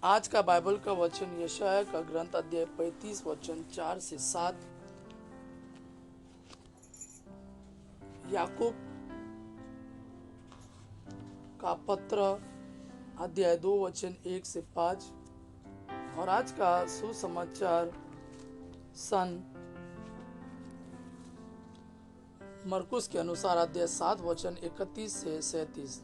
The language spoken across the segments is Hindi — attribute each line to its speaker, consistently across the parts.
Speaker 1: आज का बाइबल का वचन यशायाह का ग्रंथ अध्याय 35 वचन 4 से 7, याकूब का पत्र अध्याय 2 वचन 1 से 5 और आज का सुसमाचार सन मरकुस के अनुसार अध्याय 7 वचन 31 से 37।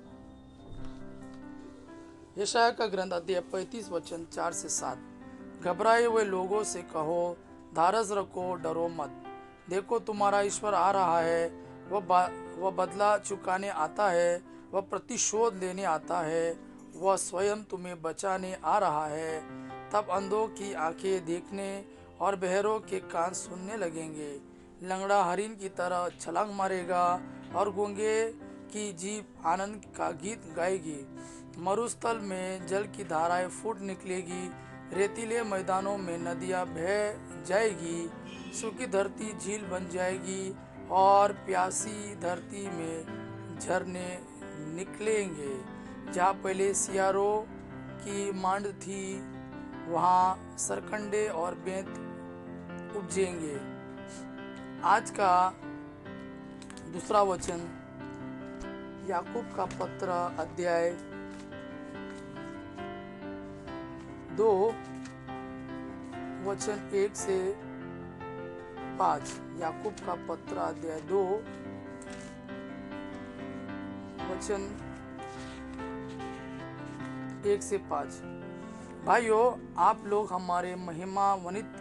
Speaker 1: यशायाह का ग्रंथ अध्याय 35 वचन 4 से 7। घबराए हुए लोगों से कहो, धारस रखो, डरो मत। देखो, तुम्हारा ईश्वर आ रहा है। वह बदला चुकाने आता है, वह प्रतिशोध लेने आता है, वह स्वयं तुम्हें बचाने आ रहा है। तब अंधों की आंखें देखने और बहरों के कान सुनने लगेंगे। लंगड़ा हरिन की तरह छलांग मारेगा और गूंगे की जीभ आनंद का गीत गाएगी। मरुस्थल में जल की धाराएं फूट निकलेगी, रेतीले मैदानों में नदियां बह जाएगी। सूखी धरती झील बन जाएगी और प्यासी धरती में झरने निकलेंगे। जहाँ पहले सियारों की मांड थी, वहाँ सरकंडे और बेंत उपजेंगे। आज का दूसरा वचन याकूब का पत्र अध्याय 2 वचन 1 से 5। याकूब का पत्र अध्याय 2 वचन 1 से 5। भाइयों, आप लोग हमारे महिमान्वित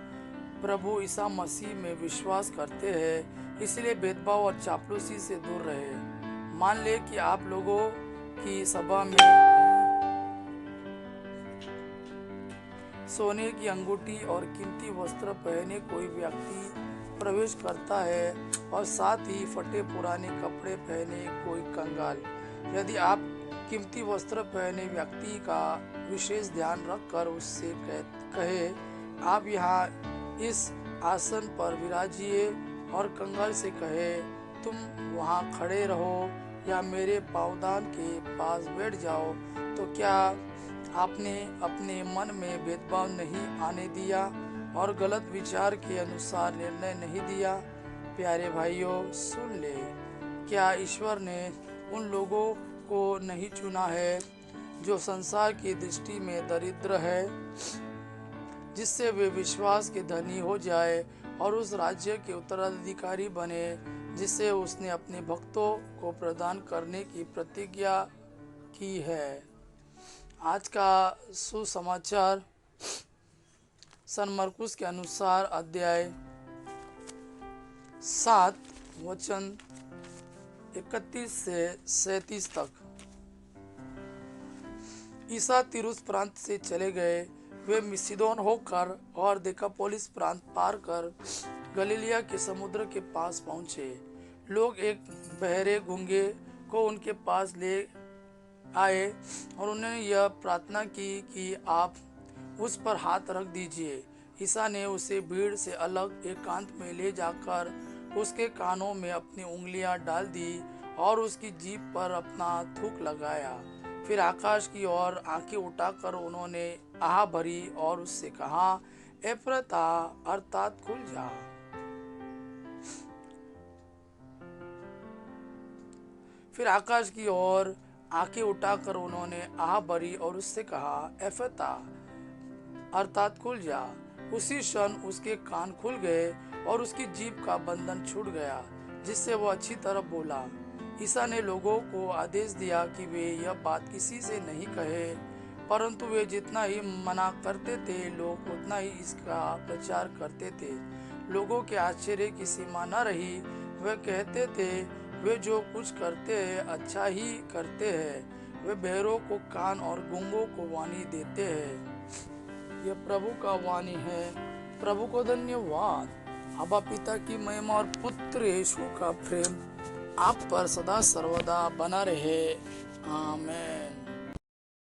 Speaker 1: प्रभु ईसा मसीह में विश्वास करते हैं, इसलिए भेदभाव और चापलूसी से दूर रहे। मान ले कि आप लोगों की सभा में सोने की अंगूठी और कीमती वस्त्र पहने कोई व्यक्ति प्रवेश करता है और साथ ही फटे पुराने कपड़े पहने कोई कंगाल। यदि आप कीमती वस्त्र पहने व्यक्ति का विशेष ध्यान रखकर उससे कहे, आप यहाँ इस आसन पर विराजिए, और कंगाल से कहे, तुम वहाँ खड़े रहो या मेरे पावदान के पास बैठ जाओ, तो क्या आपने अपने मन में भेदभाव नहीं आने दिया और गलत विचार के अनुसार निर्णय नहीं दिया? प्यारे भाइयों, सुन ले, क्या ईश्वर ने उन लोगों को नहीं चुना है जो संसार की दृष्टि में दरिद्र है, जिससे वे विश्वास के धनी हो जाए और उस राज्य के उत्तराधिकारी बने जिसे उसने अपने भक्तों को प्रदान करने की प्रतिज्ञा की है? आज का सुसमाचार सन मरकुस के अनुसार अध्याय 7 वचन 31 से 37 तक। ईसा तीरुस प्रांत से चले गए। वे मिसिदोन होकर और देकापोलिस प्रांत पार कर गलीलिया के समुद्र के पास पहुंचे। लोग एक बहरे गूंगे को उनके पास ले आए और उन्होंने यह प्रार्थना की कि आप उस पर हाथ रख दीजिए। ईसा ने उसे भीड़ से अलग एकांत में ले जाकर उसके कानों में अपनी उंगलियां डाल दी और उसकी जीभ पर अपना थूक लगाया। फिर आकाश की ओर आंखें उठाकर उन्होंने आह भरी और उससे कहा, एफ्रता, अर्थात खुल जा। फिर आकाश की ओर आंखें उठाकर उन्होंने आह भरी और उससे कहा, एफ्रता, अर्थात खुल जा। उसी क्षण उसके कान खुल गए और उसकी जीभ का बंधन छूट गया, जिससे वह अच्छी तरह बोला। ईसा ने लोगों को आदेश दिया कि वे यह बात किसी से नहीं कहे, परंतु वे जितना ही मना करते थे, लोग उतना ही इसका प्रचार करते थे। लोगों के आश्चर्य की सीमा न रही। वे कहते थे, वे जो कुछ करते हैं अच्छा ही करते हैं। वे बहरों को कान और गूंगों को वाणी देते हैं। यह प्रभु का वाणी है। प्रभु को धन्यवाद। अब्बा पिता की महिमा और पुत्र यीशु का प्रेम आप पर सदा सर्वदा बना रहे। आमीन।